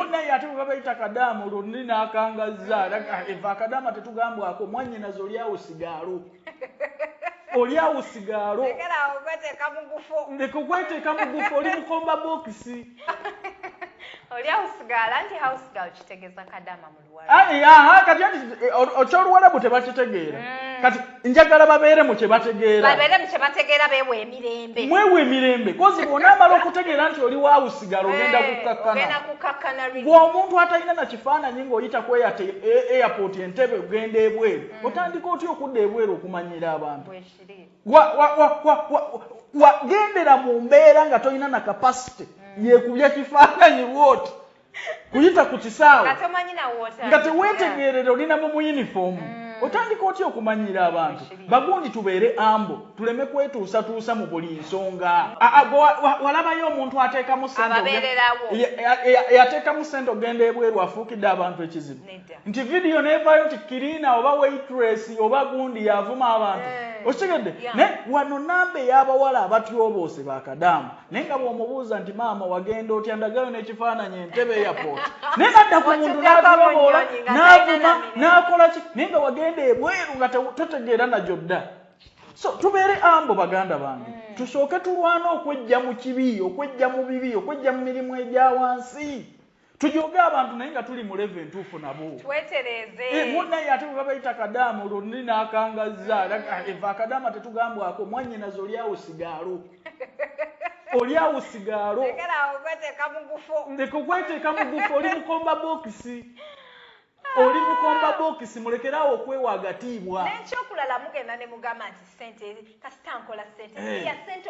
munna yate kubayita kadamu lundi n'akangaza eva akadama tetugambwako mwannyinazo olyawo sigalo olyawo sigalo lekugweteeka mugufu oli mukomba bokisi olyawo sigalo anti house girl kitegeeza kadama mu Luwarabu kati ati eky'Oluwarabu tebakitegeera kati njagala babeere mu kye bategeera beewa emirembe mwewe emirembe kozi bw'onaamala okutegeera nti oli waawo sigalo ogenda kukakkana bw'omuntu atalina na kifaananyi ng'oyita ku airport Entebbe ogenda ebweru otandika otya okudda ebweru okumanyira abantu wagendera mu mbeera nga tolina na kapasite yeekubya kifaananyi bw'oti kuyita ku kisaawe nga teweetegeerera olinamu mu yunifoomu otandika otya okumanyira abantu bagundi tubeere ambo tuleme kwetuusatuusa mu buli nsonga walabayo omuntu ateekamu yateekamu ssente ogenda ebweru afuukidde abantu ekizibu nti vidiyo neevaayo nti kirina oba waitress oba gundi yavuma abantu okitegedde wano namba ey'abawala abatyoboose bakadamu naye nga bw'omubuuza nti maama wagenda otya ndagayo n'ekifaananyi Entebbe airport naye nadda ku muntu n'atyoboola n'avuma n'akola ki naye nga wagenda ebweru nga totegeera najjo dda so tubeere ambo baganda bange tusooke tulwana okwejja mu kibi okwejja mu bibi okwejja mu mirimu egya wansi tujoge abantu naye nga tuli mu level entuufu nabo twetereze munna yate kubayita kadamu lundi n'akangaza eva akadama tetugambwako mwannyinazo olyawo sigalo olyawo sigalo lekugweteeka mugufu oli mukomba bokisi oli mukomba bokisi mulekerawo okwewa agatiibwa n'ekyokulala mugenda ne mugamba nti ssente kasita nkola ssente ya ssente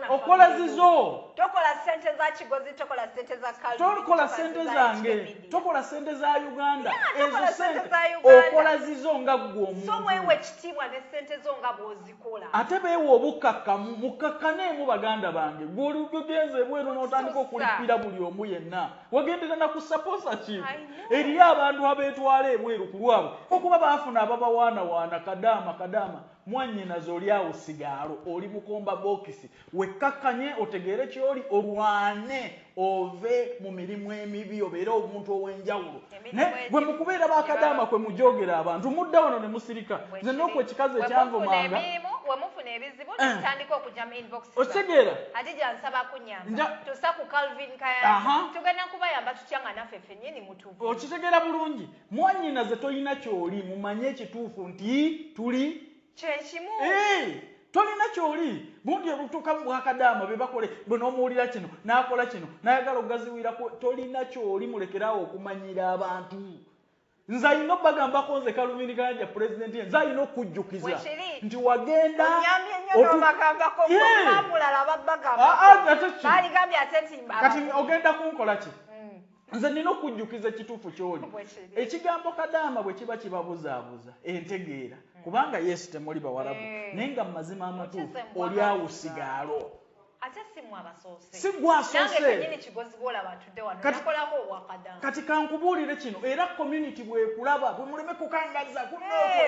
okola zizo tokola ssente za kigozi tokola ssente za tokola ssente zange tokola ssente za Uganda ezo ssente okola zizo nga ggwe omuntu so mwewe ekitiibwa ne ssente zo nga bw'ozikola ate beewa obukakkamu mukakkaneemu baganda bange gw'olugenze ebweru n'otandika okulippira buli omu yenna wagendera na ku sponsorship eriyo abantu abetwala ebweru ku lwabwe okuba baafuna ababawaanawaana kadama mwannyinazo olyawo sigalo oli mukomba bokisi wekkakkanye otegeere kyoli olwane ove mu mirimu emibi obeere omuntu ow'enjawulo bwe mukubeera bakadama kwe mujogera abantu mudda wano ne musirika nze n'okwo ekikazi ekyanvumanga wemufuna ebizibu tutandika okujja mu inbox otegeera ate gyansaba kunyamba tusa ku Calvin Kayanja tugenda kubayamba tutya nga naffe ffennyini mutuufu okitegeera bulungi mwannyinaze toyina kyoli mumanye ekituufu nti tuli kyekimu tolina kyoli bundi obutuuka bwakadaama be bakole bw'onoomuwulira kino n'akola kino n'ayagala okugaziwirako tolina kyoli mulekerawo okumanyira abantu nze alina obbagambako nze Calvin Kayanja pulezidenti nze alina okujjukiza nti wagenda kati ogenda kunkola ki nze nina okujjukiza ekituufu kyoli ekigambo kadaama bwe kiba kibabuzaabuza entegeera kubanga yesu temuli bawarabu naye nga mu mazima amatuufu olyawo sigalo ate simu abasoose si gwasoose nange kenyini kigozi bw'olaba atudde wano nakolako owakadamu kati kankubuulire kino era community bwekulaba bwe muleme kukangaza kunooko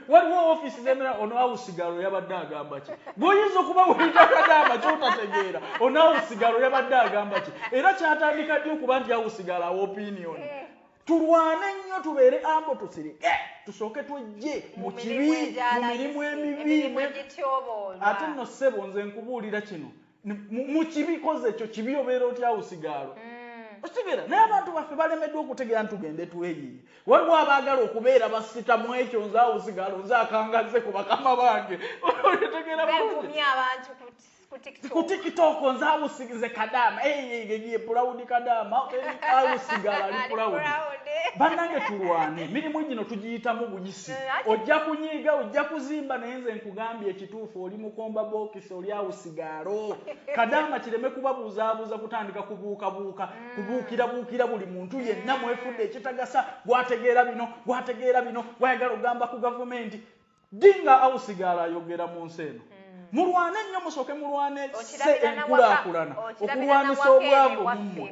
waliwo ofiisi zemera onaawo sigalo yabadde agamba ki bw'oyinza okuba weyita kadaama kyotategeera onaawo sigalo yabadde agamba ki era kyatandika ddi okuba nti awo sigalo awo opinion tulwane nnyo tubeere ambo tusirike tusooke tujje mu kibi mu mirimu emibi ate nno ssebo nze nkubuulira kino mu kibi koze ekyo kibi obeera otyawo sigalo okitegeera naye abantu baffe balemeddwa okutegeera ntugende tweyiye waliwo abaagala okubeera basita mu ekyo nze awo sigalo nze akangaze ku bakama bange okitegeera bulungi ku TikTok nze awo sigize kadama ye proud kadama awo sigalo ali proud bannange tulwane mirimu gino tugiyitamu buyisi ojja kunyiiga ojja kuzimba naye nze nkugambye ekituufu oli mukomba bokisi oli awo sigalo kadama kireme kubabuzaabuza kutandika kubuukira buli muntu yenna mwefudde ekitagasa gwategeera bino wayagala ogamba ku gavumenti dinga awo sigalo ayogera mu nsi eno mulwane nnyo musooke mulwane enkulaakulana okulwanisa obwavu mummwe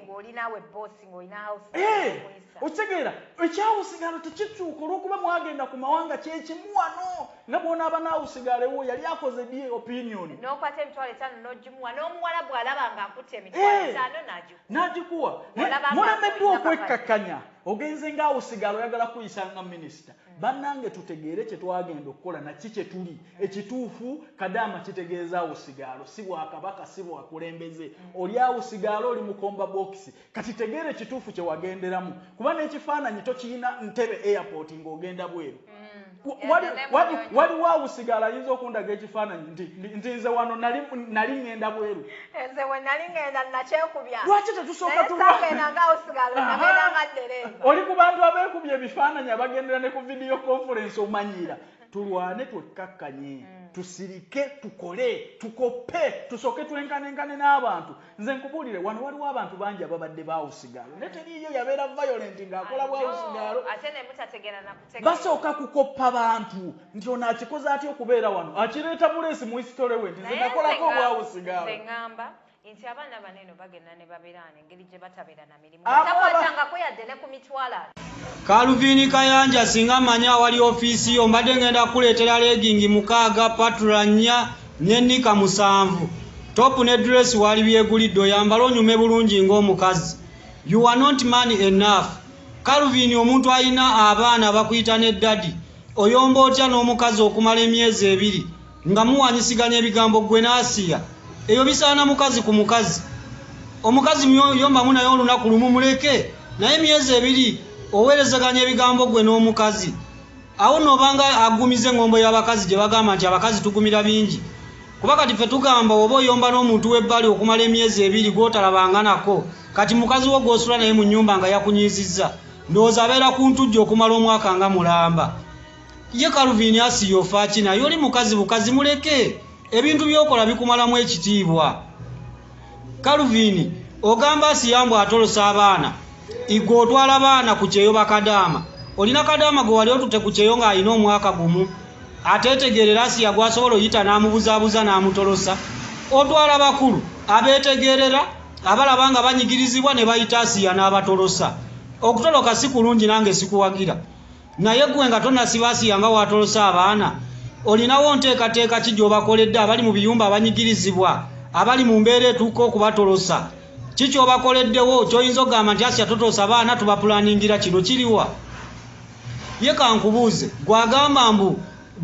okitegeera ekyawusigalo tekituuka olw'okuba mwagenda ku mawanga kyekimu wano nga bw'onaaba naawusigalewo yali akoze bye opinion n'okwata emitwalo 5 n'ogimuwa n'omuwala bw'alaba ng'akutte emitwalo 5 n'agikuwa mulemeddwa okwekkakanya ogenze ng'awusigalo oyagala kuyisa nga minisita bannange tutegeere kye twagenda okukola naki kye tuli ekituufu Kadaama kitegeeza awusigalo si bwakabaka si bwakulembeze oli awusigalo oli mukomba bokisi kati tegeere ekituufu kye wagenderamu kuba n'ekifaananyi tokiyina ntebe airport ng'ogenda bweru waliwo awusigalo ayinza okundaga ekifaananyi nti nze wano nali ngenda bweru nze we nali ngenda nakyekubya lwaki tetusooka oli ku bantu abeekubya ebifaananyi abagendera ne ku video conference omanyira tulwane twekkakkanye tusirike tukole tukope tusooke twenkanenkane n'abantu nze nkubuulire wano waliwo abantu bangi ababadde baawusigalo ne teriiyo yabeera violent ng'akola bwawusigalo basooka kukoppa abantu nti ono akikoze atya okubeera wano akireeta buleesi mu hisitole we nti nze nakolako obwawusigalo nti abaana baneno bagenda ne babeerana engeri gye batabeera na mirimu takwatangako yadde ne ku mitwalo Calvin Kayanja singa manya wali ofiisi yo mbadde ngenda kuleetera legging 6 patula 4 n'ennika 7 top ne dress wali byegulidde oyambala onyume bulungi ng'omukazi you are not man enough Calvin omuntu alina abaana bakuyita ne daddy oyomba otya n'omukazi okumala emyezi 2 nga muwanyisiganya ebigambo gwe n'asiya eyo bisaana mukazi ku mukazi omukazi yomba munayo olunaku lumu muleke naye emyezi 2 oweerezaganya ebigambo gwe n'omukazi awo noobanga agumize ngombo y'abakazi gye bagamba nti abakazi tugumira bingi kuba kati ffe tugamba oba oyomba n'omuntu w'ebbali okumala emyezi 2 gw'otalabanga nako kati mukazi wo gw'osula naye mu nnyumba nga yakunyiizizza ndowooza abeera ku ntujja okumala omwaka nga mulamba ye Calvin asiya ofa ki naye oli mukazi bukazi muleke ebintu byokola bikumalamu ekitiibwa Calvin ogamba asiyambwe atolosa abaana igwe otwala abaana ku kyeyo bakadaama olina kadaama gwe wali otute ku kyeyo ng'alina omwaka gumu ateetegerera asiya gwasobola oyita n'amubuzaabuza n'amutolosa otwala bakulu abeetegerera abalaba nga banyigirizibwa ne bayita asiya n'abatolosa okutoloka si kulungi nange sikuwagira naye gwe nga tonnasiba asiya nga watolosa abaana olinawo nteekateeka ki gy'obakoledde abali mu biyumba abanyigirizibwa abali mu mbeera etuuka okubatolosa kiki obakoleddewo ky'oyinza okugamba nti asiya totolosa abaana tubapulaningira kino kiriwa ye kankubuuze gwagamba mbu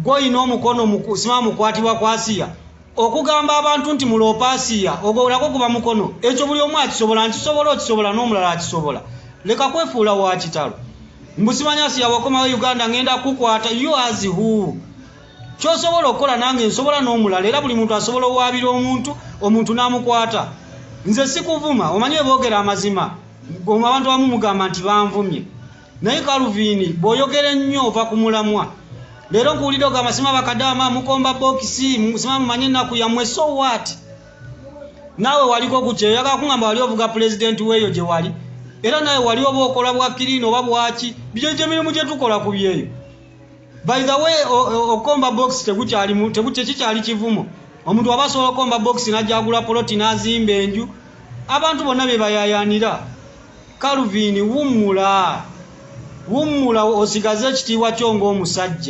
gw'olina omukono sima mukwatibwa kwa asiya okugamba abantu nti muloopa asiya ogwolako kuba mukono ekyo buli omu akisobola nkisobola okisobola n'omulala akisobola leka kwefuula wa kitalo mbusimanya asiya wakomawo Uganda ngenda kukwata you as who kyosobola okukola nange nsobola n'omulala era buli muntu asobola owaabira omuntu n'amukwata nze sikuvuma omanyi boogera amazima abantu abamu mugamba nti banvumye naye Calvin bw'oyogera ennyo ova ku mulamwa leero nkuwulidde ogamba sima bakadaama mukomba bokisi musima mumanye ennaku yammwe so what naawe waliko ku kyeyo yagala kungamba wali ovuga pulezidenti weeyo gye wali era nawe wali oba okola bwa kirini oba bwaki byo emirimu gye tukola ku byeyo by the way okomba box tekikyali kivumo omuntu waba asobola okomba box n'ajagula poloti n'azimba enju abantu bonna bye bayayanira Calvin wummula osigaze ekitiibwa kyo ng'omusajja